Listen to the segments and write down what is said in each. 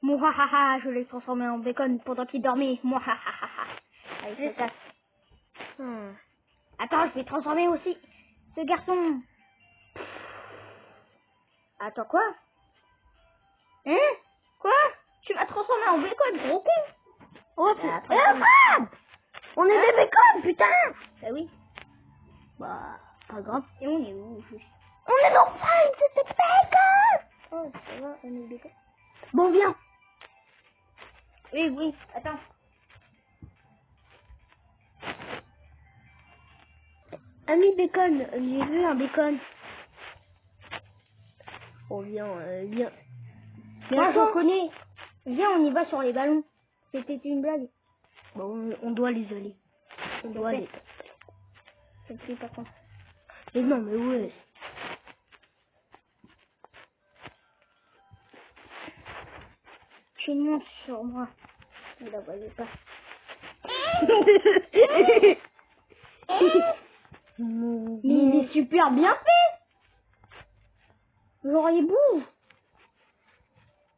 Mouhahaha, je l'ai transformé en bacon pendant qu'il dormait. Mouhahaha. Allez, je le casse. Attends, je vais transformer aussi ce garçon. Attends, quoi? Hein? Quoi? Tu m'as transformé en bacon, gros con. Oh, Bah, on est des bacon, putain. Bah oui. Bah, pas grave. Et on est où? On est dans Prime, c'était bacon. Oh, ça va, on est bacon. Bon, viens. Oui, attends. Ami bacon, j'ai vu un bacon. Oh, viens, viens. Moi, je connais. Viens, on y va sur les ballons. C'était une blague. Bon, on doit les aller. On doit aller. Je ne suis pas con. Mais non, mais ouais. Tu montes sur moi. Vous la voyez pas. Mais il est super bien fait. Genre, il bouge.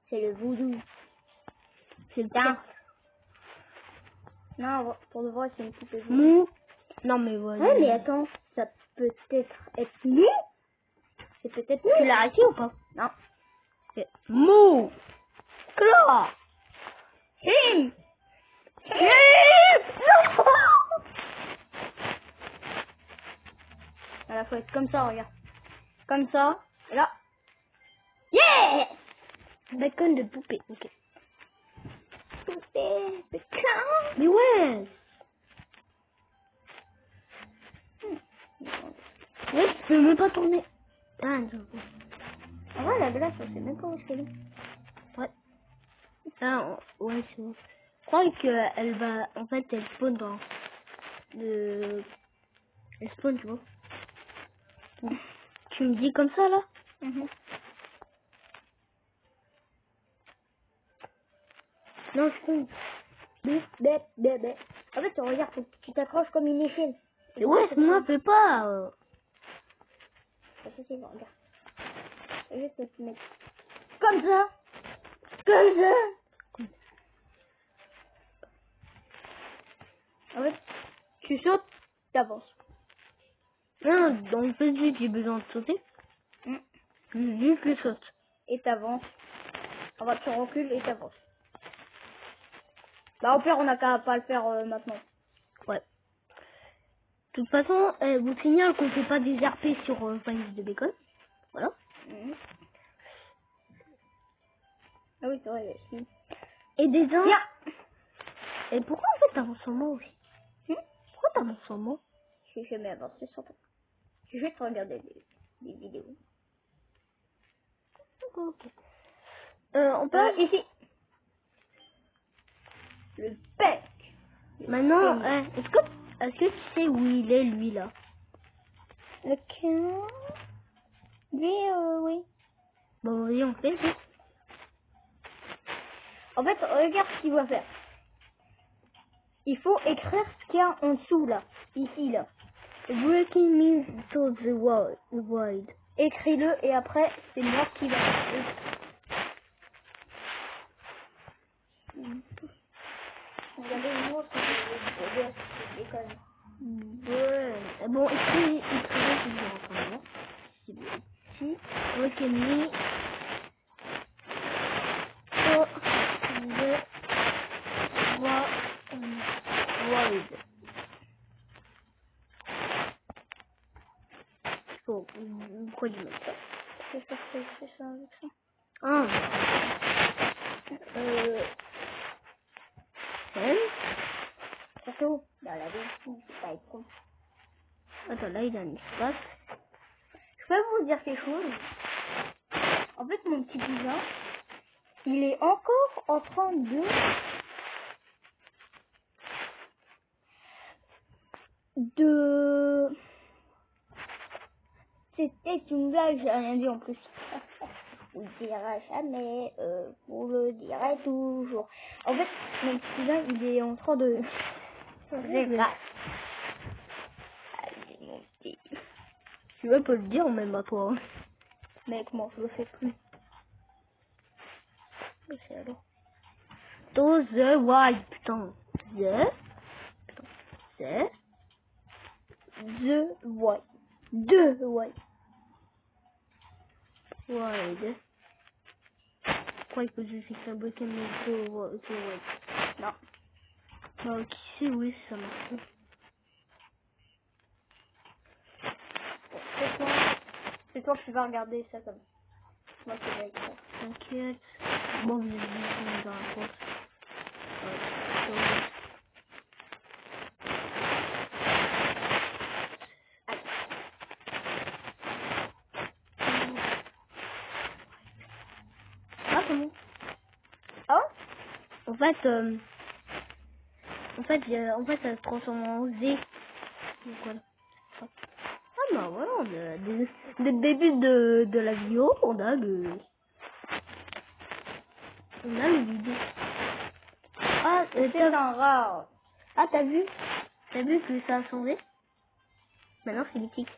C'est le voodoo. C'est le temps. Non, pour le vrai, c'est une poupée. Mou. Non, mais voilà. Ouais, mais attends, ça peut être mou. C'est peut-être mou. Tu l'as arrêté ou pas? Non. C'est mou. Claw. Him. Non. Voilà, faut être comme ça, regarde. Comme ça. Et là. Yeah! Bacon de poupée, ok. Poupée, bacon. Mais ouais. Ouais, tu peux même pas tourner. Ah, non. En vrai, la glace, on sait même pas où c'est. Ouais. Ah, ouais, c'est bon. Je crois qu'elle va... En fait, elle spawn dans... Elle spawn, tu vois. Tu me dis comme ça, là? Non, je compte. Bête. En fait, regarde, faut que tu t'accroches comme une échelle. Mais ouais, moi, fais pas. Ça, c'est bon, regarde. Et juste te mettre comme ça. Comme ça. En fait, tu sautes, t'avances. Non, dans le petit, j'ai besoin de sauter. Juste le saute. Et t'avances. En fait, tu recules et t'avances. Bah, au pire, on n'a qu'à pas le faire maintenant. Ouais. De toute façon, vous signale qu'on fait pas des RP sur Fanny de Bacon. Voilà. Ah oui, c'est vrai, si. Et des uns. Viens. Et pourquoi en fait t'avances en moi aussi? Pourquoi t'avances en moi? Je vais jamais avancer sur toi. Je vais te regarder des vidéos. Ok. On peut... Ici. Le bec. Maintenant, est-ce que tu sais où il est, lui, là? Lequel? Lui, oui. Bon, vas-y, on fait ça. En fait, regarde ce qu'il va faire. Il faut écrire ce qu'il y a en dessous, là. Ici, là. Breaking means to the void. Écris-le et après, c'est moi qui va. Regardez, moi, c'est l'école. Ouais. Bon, écris si je rentre là. Si, breaking me to the void. Bon, pourquoi du mettre ça? C'est ça avec ça. Ah. Surtout, dans la vie, il faut pas être con. Attends, là, il a un espace. Je peux vous dire quelque chose. En fait, mon petit cousin, il est encore en train de... C'était une blague, j'ai rien dit en plus. Vous le direz jamais, vous le direz toujours. En fait, mon petit cousin, il est en train de... C'est grave. Allez, mon petit. Tu veux pas le dire même à toi. Mec, moi, je le fais plus. C'est alors. To the wide. Putain. The wide. The wide. Wide. Je crois que je suis fabriqué mais the wide. Non. Bah, qui sait, oui, ça marche. C'est toi qui vas regarder ça comme. Moi, c'est vrai. T'inquiète. Bon, vous êtes dans la course. Ah, comment? Ah ouais? En fait, ça se transforme en Z. Donc voilà. Ah bah voilà, dès le début de la vidéo, on a le vidéo. Ah, C'est un rare. ah t'as vu que ça a changé? Maintenant c'est l'éthique.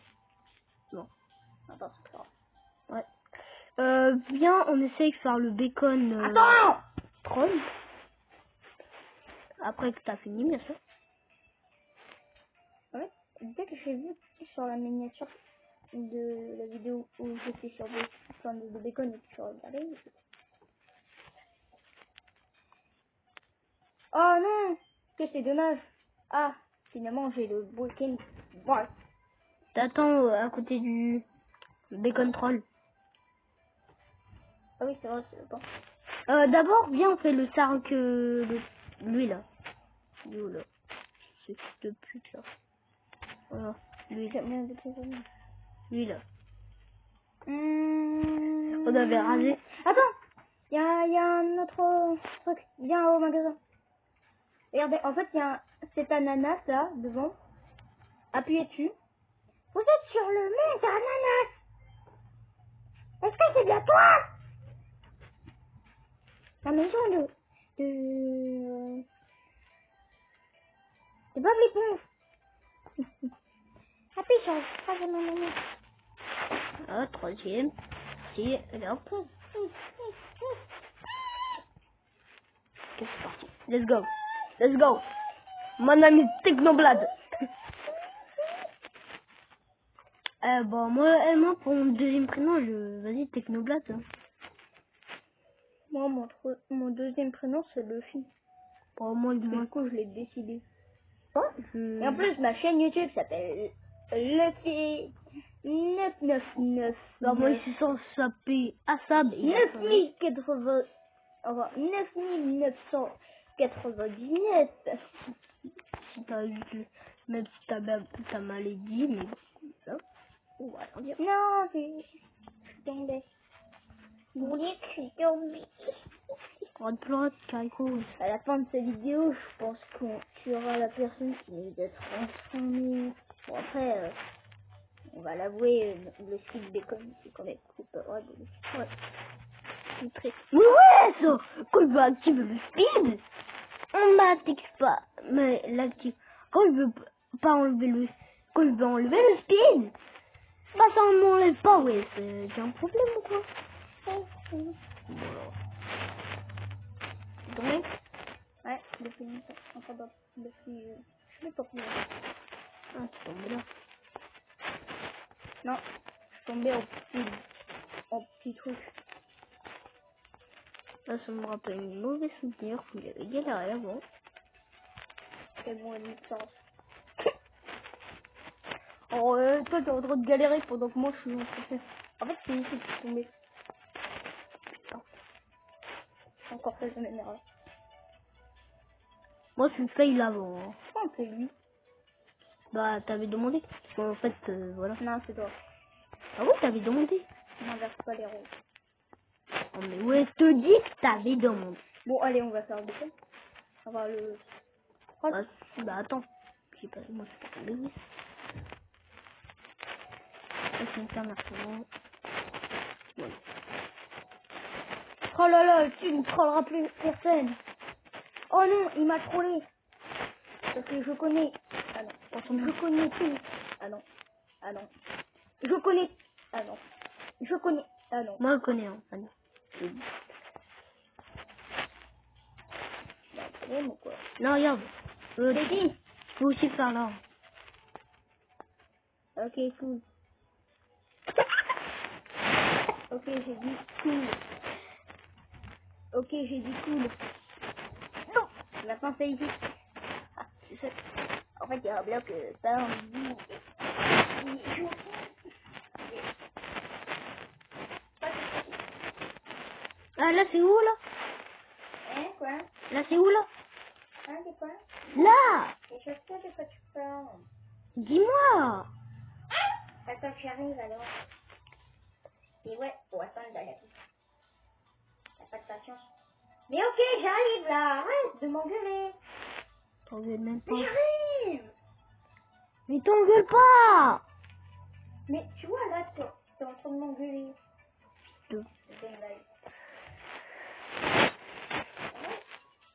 Bon. Attends, c'est pas grave. Ouais. Viens, on essaye de faire le bacon. Attends! Troll. Après que t'as fini, bien sûr. Ouais, dès que j'ai vu sur la miniature de la vidéo où j'étais sur de bacon et que tu regardais. Oh non! Que c'est dommage! Ah, finalement j'ai le bacon. Ouais. T'attends à côté du bacon troll. Ah oui, c'est vrai, c'est bon. D'abord, viens, on fait le sarc, lui là. Lui là. C'est fils de pute là. Voilà. Lui, J'aime bien le bacon. lui là. On avait rasé. Attends! Il y a un autre truc. Viens au magasin. Regardez, en fait, il y a cet ananas là, devant. Appuyez dessus. Vous êtes sur le mec ananas! Est-ce que c'est bien toi? La maison de Bob l'éponge. Appuie sur le troisième ananas. Ah, troisième. Si, allez hop. C'est parti. Let's go. Let's go. Mon ami Technoblad. Bon, moi, pour mon deuxième prénom, vas-y, Technoblad. Hein. Moi, mon deuxième prénom, c'est Luffy. Pour moi, Du coup, je l'ai décidé. Et en plus, ma chaîne YouTube s'appelle Luffy 999. bah, moi, je suis sans s'appeler Assab. 9080. Enfin, 9999. Si t'as eu, même si t'as maladie, mais ça, on va t'en dire. Non, je suis tombée. Oui, je suis tombée. Grande plante, Carico. À la fin de cette vidéo, je pense qu'on tuera la personne qui est transformée. Bon, après, on va l'avouer, le style bacon, c'est quand même cool. Ouais. C'est très... Mais ouais, ça! Quand je veux activer le speed, on m'active pas. Mais l'active. Quand je veux pas enlever le... Quand je veux enlever le speed, bah ça ne m'enlève pas, ouais. C'est un problème ou quoi? Voilà. Donc, ouais, depuis longtemps. Enfin, depuis... je sais pas combien. ah, c'est tombé là. Non, je suis tombée en petit truc. Là, ça me rappelle une mauvaise souvenir qu'il y avait galéré avant. C'est bon, une licence. Oh, toi, t'es en train de galérer pendant que moi, je suis en train de faire. En fait, c'est ici que je suis tombée. Putain. J'ai encore fait, ça m'énerve. Moi, je suis fail avant. Hein. Pourquoi on fait lui? Bah, t'avais demandé. Parce qu'en fait, voilà. Non, c'est toi. Ah ouais, t'avais demandé. N'inverse pas les rôles. Oh, mais ouais, je te dis que t'avais demandé. Bon, allez, on va faire le bacon. On va le... Bah, attends. J'ai pas... Moi, c'est pas tombé. Ça, c'est une ferme maintenant. Ouais. Oh là là, tu ne trolleras plus personne. Oh non, il m'a trollé. Parce que je connais. Ah non. Je connais tout. Ah non. Ah non. Je connais. Ah non. Je connais. Ah non. Moi, je connais, hein. Ah non. Game ou quoi? Non, regarde. C'est qui? Je peux aussi faire là. Ok, cool. Ok, j'ai dit cool. Ok, j'ai dit cool. Non! Maintenant, c'est ici. Ah, c'est ça. En fait, il y a un bloc, ça, on dit. Ah, là, c'est où, là? Hein, quoi? Là, c'est où, là? Hein, c'est quoi? Là! Et je sais de quoi tu parles. Dis-moi! Attends, j'arrive alors. Et ouais, faut attendre la vie. T'as pas de patience. Mais ok, j'arrive là. Arrête de m'engueuler. T'engueules même pas. Mais j'arrive. Mais t'engueules pas! Mais tu vois là, t'es en train de m'engueuler. Deux. C'est une blague.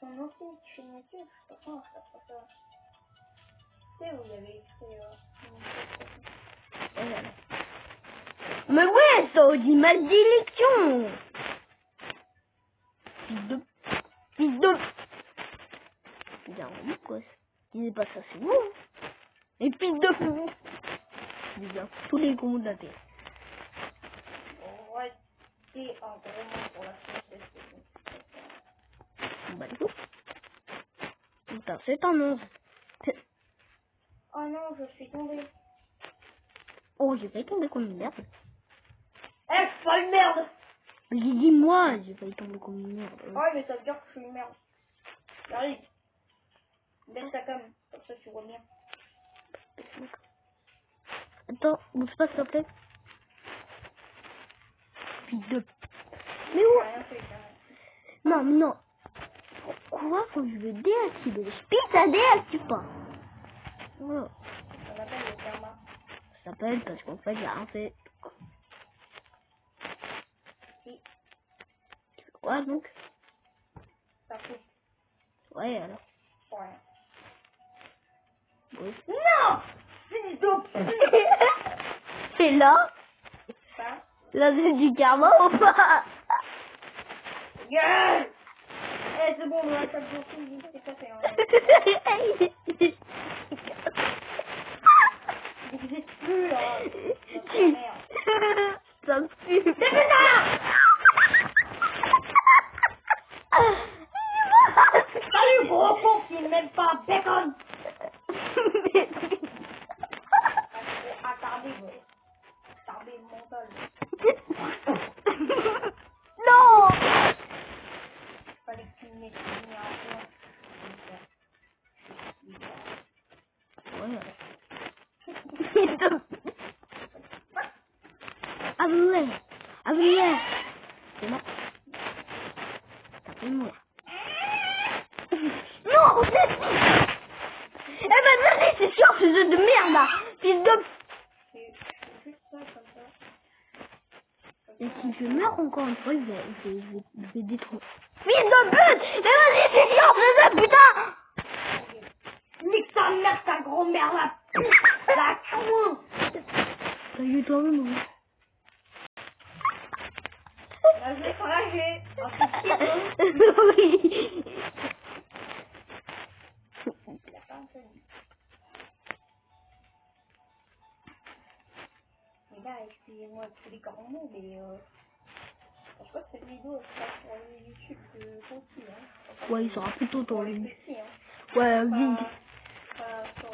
Ton ancien signature, je sais pas, ça. Tu sais où il y avait écrit Mais ouais, ça dit malédiction! Fils de... Fils de... Bien, oui, quoi. Disais pas ça, c'est bon. Et fils de... Bien, tous les gros mots de la terre. ouais, c'est en gros mot pour la princesse. Bah, du coup. Putain, c'est un 11. Oh non, je suis tombée. Oh, j'ai failli tomber comme une merde. Eh, folle merde! J'ai dit moi, j'ai failli tomber comme une merde. Ouais, mais ça veut dire que je suis une merde. J'arrive. Laisse ta cam, comme ça tu vois bien. Attends, bouge pas s'il te plaît. Fils de... Mais où? J'ai rien fait, j'ai rien fait. Non, mais non. Pourquoi quand je veux déactiver le speed, ça déactive pas? Voilà. Ça s'appelle le karma. Ça s'appelle parce qu'en fait, j'ai rien fait. Si, Quoi donc? ça coupe. Ouais, alors. Ouais. Oui. Non! Fils de... Et là? Ça? Là, c'est du karma ou pas? Gueule! Eh, c'est bon, là, ça me fait c'est pas fait, hein. Il n'existe plus, là. Merde. Ça me pue. C'est putain! Salut, gros con qui n'aime pas bacon! Attardé, gros. Attardé mental. Non! Fallait que tu me mettes une à Ouais. Ah ouais. Ah ouais. C'est bon. Ça peut mourir. Non! Eh ben vas-y, c'est sûr, ce jeu de merde là! Fils de... C'est juste ça, comme ça. Et si je meurs encore une fois, je vais détruire. Fils de pute! Mais vas-y, c'est sûr, ce jeu, putain! Nique ta mère, ta gros merde là! La con! T'as eu toi-même, oui. Là, je vais cracher. Un tout petit peu. Oui. Il a pas un peu dit. Mais là, excusez-moi tous les grands mots, mais je crois que cette vidéo sera sur le YouTube de Conti, hein. Ouais, il sera plutôt Pour dans les le... petits, hein. Ouais, oui. Sur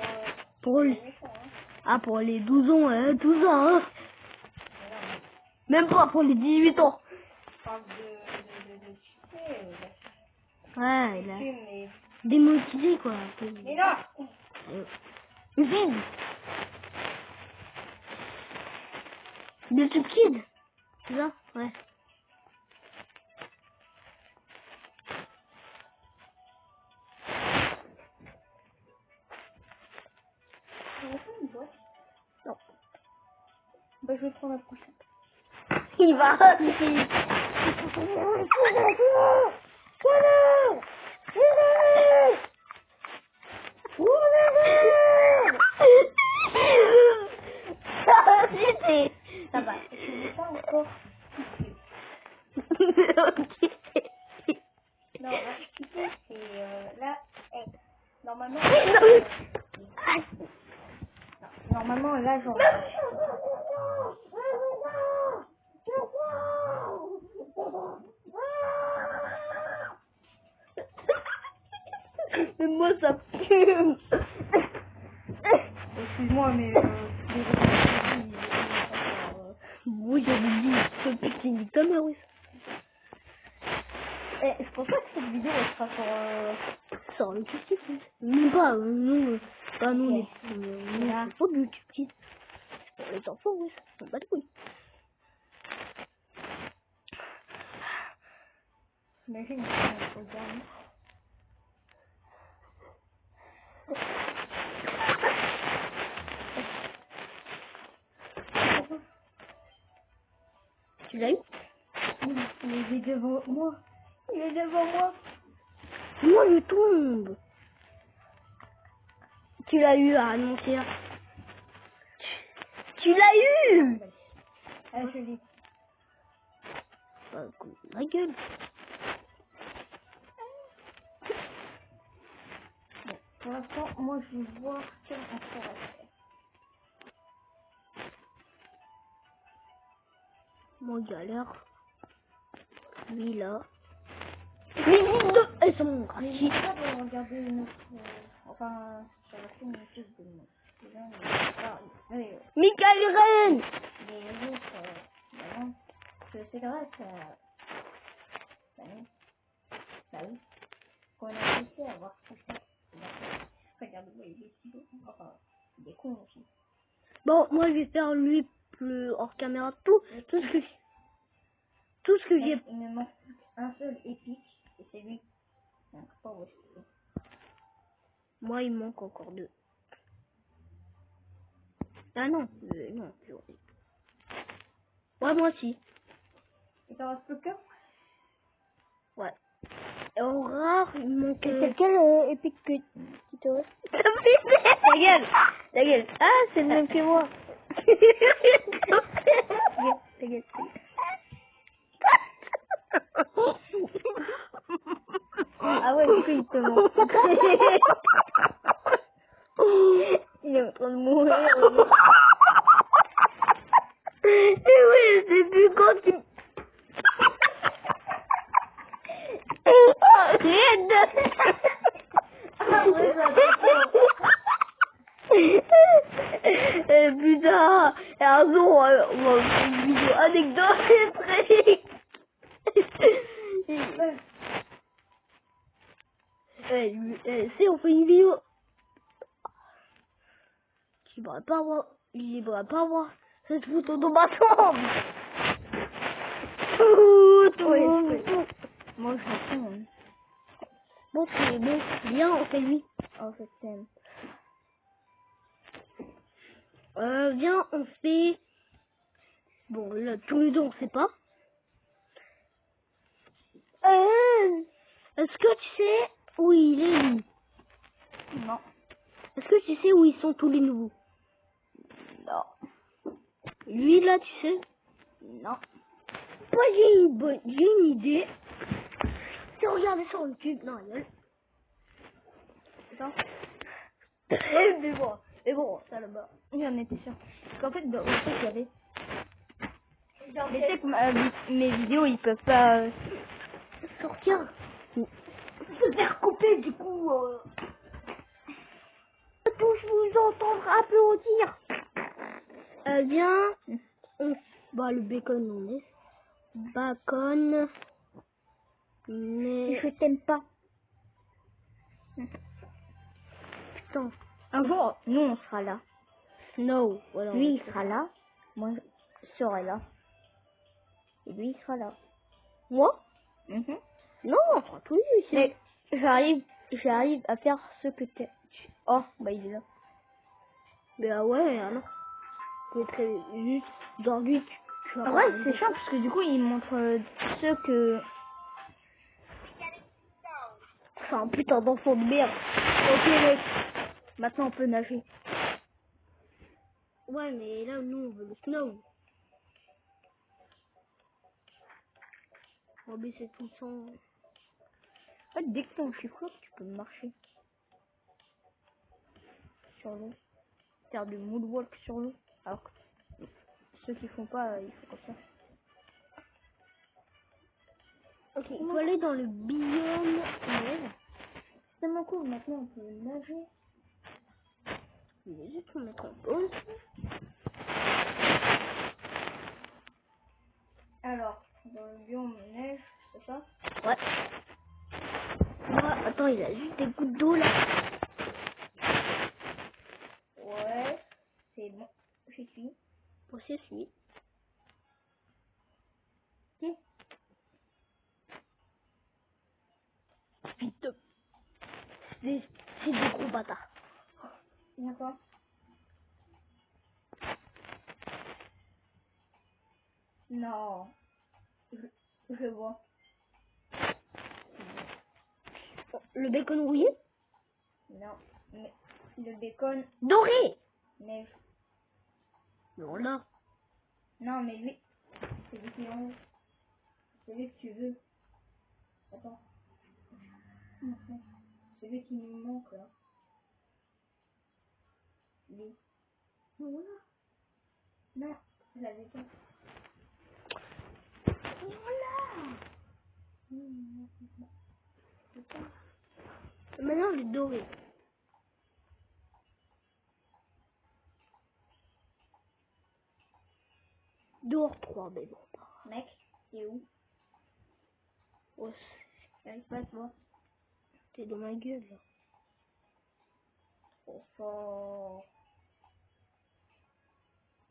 Pour les les... méchants, hein. Ah, pour les 12 ans, 12 ans, hein. Mais non, Même pas pour les 18 ans. je parle de tu sais, Ouais, là. mais... Démotivé, quoi. Un peu. Mais non! Vide. YouTube Kid. C'est ça? Ouais. On va faire une boîte. Non. Bah, je vais prendre la prochaine. Il va rentrer. Ça va. Je ne vais pas encore. Ok. Non, rage quitter, c'est là, Normalement, Ah, normalement là, genre. mais moi ça pue. Excuse-moi, mais Oui, j'avais dit, ce petit une tonne, oui. je pense pas que cette vidéo elle sera Sur le YouTube Kids. Même pas, nous, pas nous, Ok. nous, c'est pas du YouTube Kids. C'est pour les enfants, oui, ça me bat de couilles. Imagine, on regarde. Tu l'as eu? Il est devant moi. Il est devant moi. Moi, je tombe. Tu l'as eu à annoncer. Tu l'as eu! Ah, je l'ai. Bah, ma gueule. Bon, pour l'instant, moi je vais voir ce qu'on pourrait faire. Moi, galère. Lui, là. Mais vite de... Elles sont Mais gratuites. j'ai pas de regarder une autre. Enfin, sur la chaîne YouTube de moi. Michael Ren! Les autres, non. C'est grâce à. Bah oui. Bah oui. Qu'on a réussi à avoir tout ça. Regarde-moi, il est si beau. Enfin, il est con aussi. Bon, moi, je vais faire lui plus hors caméra. Tout ce que j'ai... Il me manque un seul épique, et c'est lui. Donc, pas aussi. Moi, il me manque encore 2. Ah non, non, plus horrible. Ouais, moi aussi. Et t'en reste plus qu'un? Ouais. Et en rare, il me manque... C'est quel épique qui te reste? Ta gueule! Ta gueule! Ah, c'est le même que moi! Ta gueule, ta gueule. Ah ouais, du coup, il te manque. Il est en train de mourir. Et oui, c'est plus quand tu... Putain, et un jour, on va faire une vidéo anecdote si on fait une vidéo, tu pourras pas voir, il pourra pas voir cette photo de ma tombe. Moi, je m'en fous. Hein. Bon, c'est bon, viens, on fait lui. En fait, Viens, on fait... Bon, là, tous les deux, on sait pas. Est-ce que tu sais où il est, lui? non. Est-ce que tu sais où ils sont tous les nouveaux? Non. Lui, là, tu sais? Non. Moi, j'ai une idée. C'est regarder sur YouTube. Non, il y a... Attends. Mais bon, ça là-bas. J'en étais sûre. Parce qu'en fait, dans le truc, il y avait. Mais tu sais que mes vidéos, ils peuvent pas Sortir. Se faire couper, du coup. Tous vous entendre applaudir. Viens. Bah, le bacon, on est. Bacon. Mais. Je t'aime pas. Putain. Un jour, nous, on sera là. Snow. Voilà, Lui, il sera là. Moi, je serai là. Et lui, il sera là. Moi? Mhm. Non, on fera tous les deux ici. Mais j'arrive à faire ce que tu... Oh, bah il est là. Mais ah ouais, alors. Peut-être juste dans lui, tu vas Ouais, c'est chiant parce que du coup, il montre ce que... C'est un putain d'enfant de merde. Ok, mec. Maintenant, on peut nager. Ouais, mais là, nous, on veut le snow. On va baisser tout le sang. En fait, dès que t'es en chiffre, tu peux marcher. sur l'eau. Faire du moonwalk sur l'eau. Alors que ceux qui font pas, ils font comme ça. Ok, il faut aller dans le biome neige. C'est tellement cool, maintenant on peut nager. Je vais juste me mettre en pause. Alors, dans le biome neige, c'est ça? Ouais. Ah, attends, il a juste des gouttes d'eau là. Ouais, c'est bon, j'y suis. Bon, c'est celui. Ok. Putain. C'est des gros bâtards. Viens pas. Non. Je vois. Le bacon rouillé. Non. Mais le bacon Doré. neige. Non, là. Non, mais lui, c'est lui qui est en haut. C'est lui que tu veux. Attends. C'est lui qui nous manque là. Lui. Voilà. Non, je l'avais pas. Voilà. Maintenant, le doré. Dehors 3, mais bon. Mec, t'es où? Oh, J'arrive pas à te voir. t'es dans ma gueule là. Trop fort.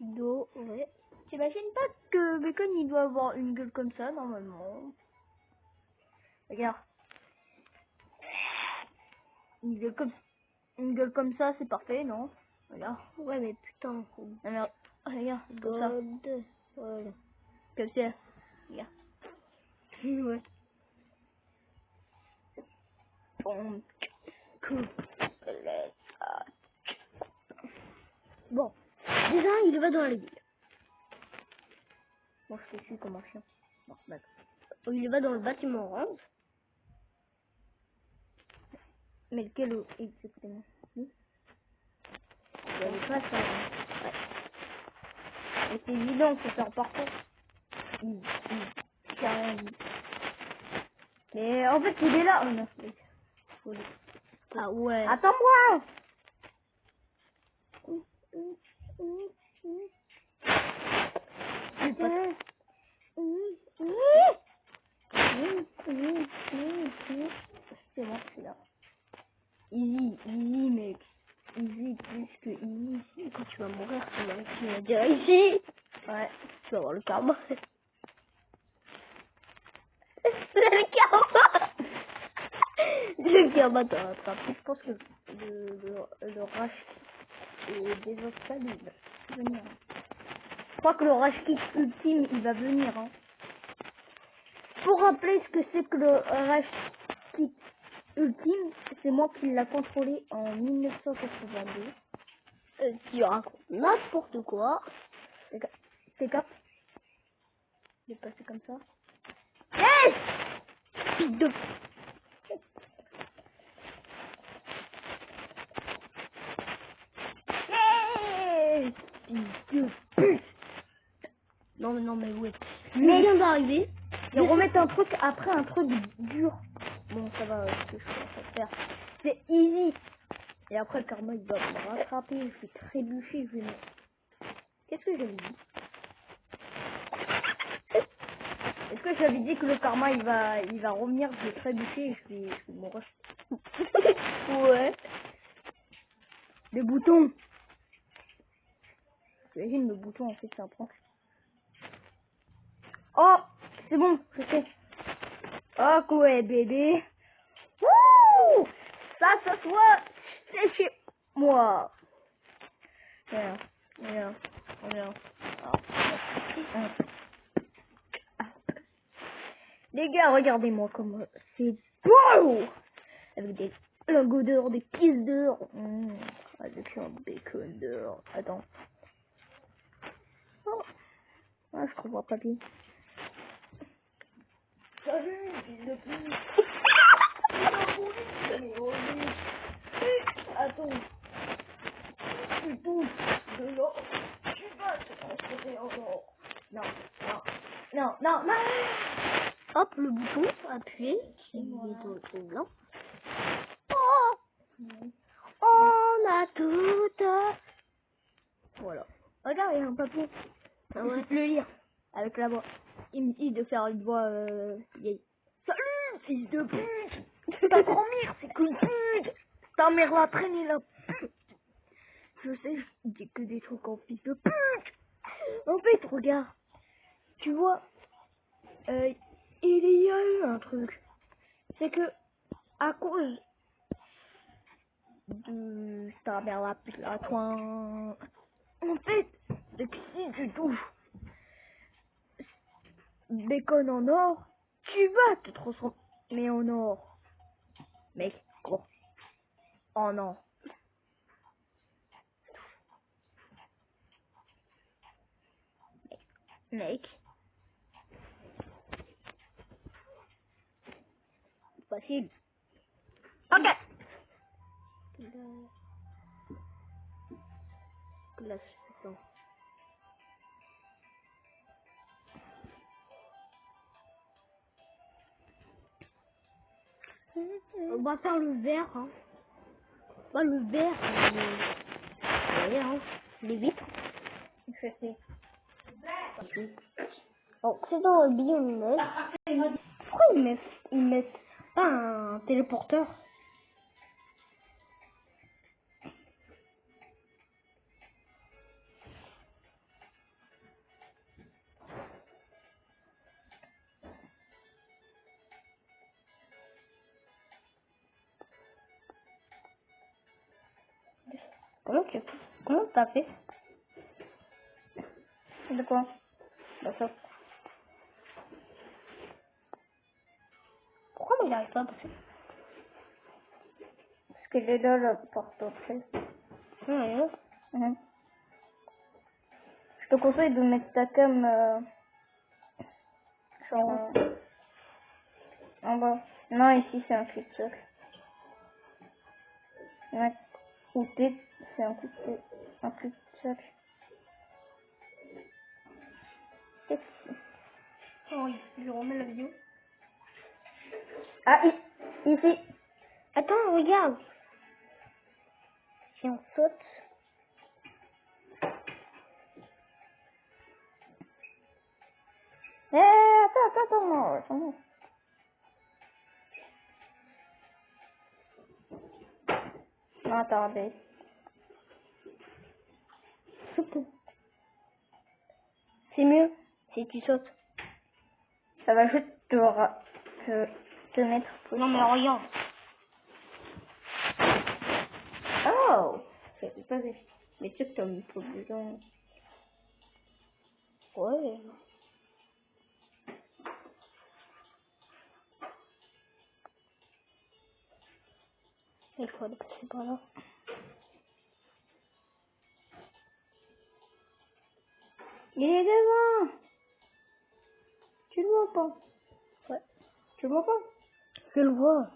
Doré. T'imagines pas que Bacon il doit avoir une gueule comme ça normalement? Regarde. Une gueule comme ça, c'est parfait, non? Regarde. Ouais, mais putain. Non, mais regarde, c'est comme ça. God. Voilà. Comme ça. Regarde. Ouais. Bon. Bon. Déjà, il va dans la ville. Moi, je te suis comme un chien. Bon, d'accord. Il va dans le bâtiment orange. Mais lequel exactement? Il y avait pas ça. Hein. Ouais. Et c'est évident que ça partout. Il a rien dit. Mais en fait, il est là. Oh non, Ah ouais. attends-moi! C'est bon, je suis là. Easy, mec. Easy, plus que easy. Quand tu vas mourir, tu vas dire ici. Ouais. Tu vas avoir le karma. C'est le karma. Le karma t'a rattrapé. Je pense que le rush est déjà stable. Il va venir. Je crois que le rush kick ultime, il va venir. Hein. Pour rappeler ce que c'est que le rush kick ultime, c'est moi qui l'a contrôlé en 1982. Tu racontes n'importe quoi. C'est cap. Il est passé comme ça. Yes. Fille de... Yes! Fille de pute. Non, mais ouais. Mais il vient d'arriver. ils remettent un truc après un truc dur. Bon, ça va, ce que je suis en train de faire. C'est easy. Et après, le karma, il va me rattraper. Je vais trébucher. Je vais... Qu'est-ce que j'avais dit? Est-ce que j'avais dit que le karma, il va revenir, je vais trébucher et je vais mourir? Ouais. Le bouton. J'imagine le bouton, en fait, c'est un prank. Oh, c'est bon, je sais. Oh, ouais, bébé. Wouh! Ça soit, c'est chez moi. Viens. Les gars, regardez-moi comme c'est beau! Avec des lingots d'or, des pièces d'or. Avec un bacon d'or. Attends. Oh. Ah, je comprends pas bien. Salut, il le plus. Attends. le bouton, appuyer, c'est le truc blanc. Oh, on a tout. Voilà. Regarde, il y a un papier. Ah ouais. Le lire avec la voix. Il me dit de faire une voix vieille. Salut, fils de pute. Ta grand-mère, c'est qu'une pute. Ta mère l'a traîné, la pute. Je sais, je dis que des trucs en fils de pute. En fait, regarde. Tu vois, il y a eu un truc. C'est que, à cause de ta mère la pute, la toin. En fait, c'est que si tu touches bacon en or, tu vas te transformer en or. Mec, gros. En or. Mec. Facile. Ok. Classe. On va faire le vert. Hein. Pas le vert. Les vitres. Je sais. Oh, c'est dans le biomètre. Pourquoi ils mettent pas un téléporteur? Comment t'as fait? De quoi? D'accord. Pourquoi moi j'arrive pas à passer? Parce que j'ai là le porte-clés. Ouais. Je te conseille de mettre ta cam genre en bas. Non, ici c'est un cul-de-sac. Ouais. Ou t'es, c'est un cul-de-sac. Oh, je remets la vidéo. Ah, ici. Attends, regarde. Si on saute. Attends, non. Non, attendez. C'est mieux si tu sautes. Ça va juste te mettre plus. Non mais regarde. Oh! C'est pas vrai. Mais tu sais que t'as mis trop dedans. Ouais. Il faut aller passer par là. Il est devant! Tu le vois pas? Ouais. Tu le vois pas? Je le vois.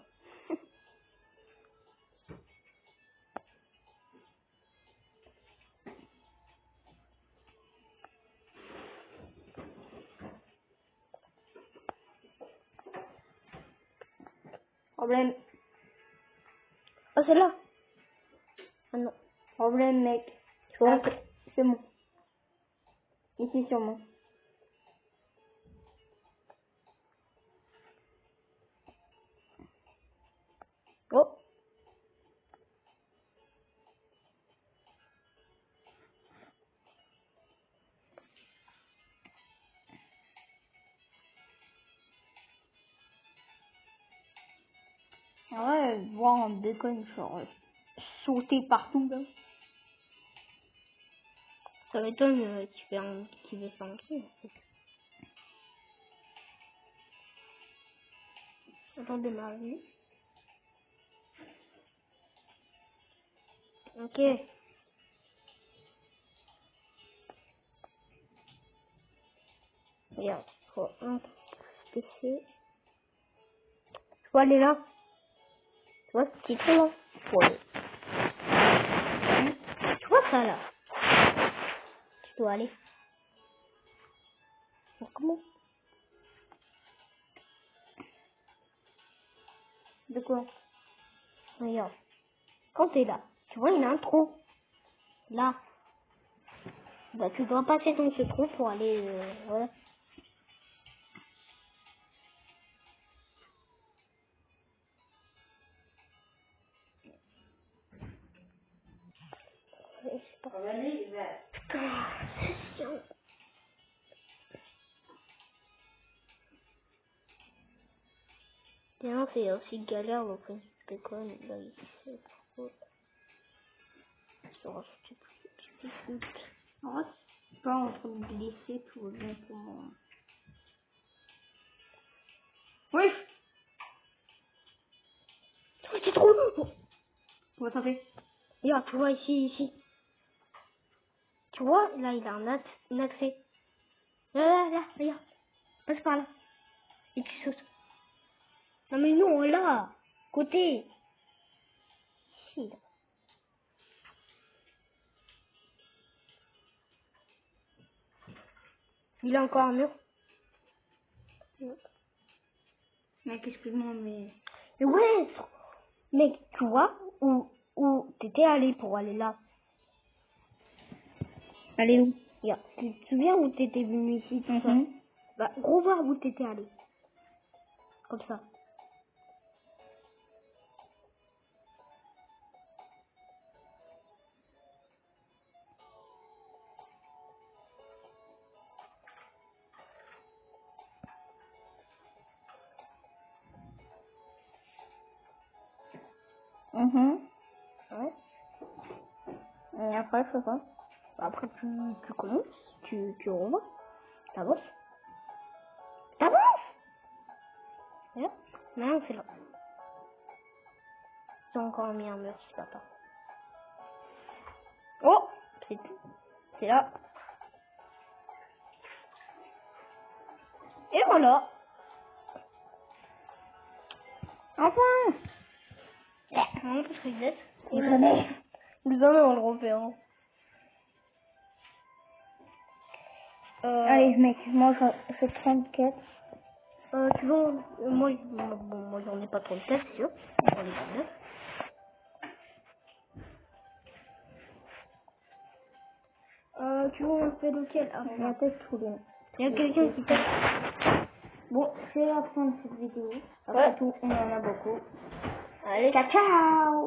Problème. Oh, c'est là. Ah non. Problème, mec. Tu vois? C'est bon. Ici, sur moi. Oh! Ouais, voir un bacon genre sauter partout là. Ça m'étonne qu'il veut faire un truc. Attendez ma vue. Ok. Regarde. Faut un PC. Tu vois aller là. Tu vois ce petit trou là. Faut aller. Tu vois ça là. Tu dois aller. Alors, comment? De quoi? Regarde. Quand t'es là, tu vois, il y a un trou. Là. Bah, tu dois passer dans ce trou pour aller... voilà. Putain, c'est chiant. Bien, c'est aussi galère le principe que quand là, c'est trop... Oh, c'est plus En vrai, c'est pas en train de glisser tout va bien pour moi. Oui! c'est trop long. Comment ça fait? Regarde, tu vois ici. Tu vois, là, il a un accès. Là, regarde. Passe par là. Et tu sautes. Non, mais non, là. Côté. Ici, là. Il a encore un mur. Mec, excuse-moi, mais... Mais ouais. Mec, tu vois où t'étais allé pour aller là. Allez où? Regarde, tu te souviens où t'étais venu ici, tout ça? Bah, gros voir où t'étais allé. Comme ça. Ouais. Et après, je sais pas. Après, tu commences, tu revois. T'avances. Et là, maintenant, c'est là. J'ai encore mis un mur, c'est pas grave. Oh, c'est tout. C'est là. Et voilà. Enfin! On peut se reset. Jamais. Nous allons le refaire. Hein. Allez, mec, moi, je fais 34. Tu vois, moi j'en ai pas 34, c'est sûr. J'en ai 29. Tu vois, on fait lequel? Ah, On va peut-être trouver. il y a quelqu'un qui t'a... Bon, c'est la fin de cette vidéo. Après Ouais. tout, on en a beaucoup. Allez, Ciao, ciao!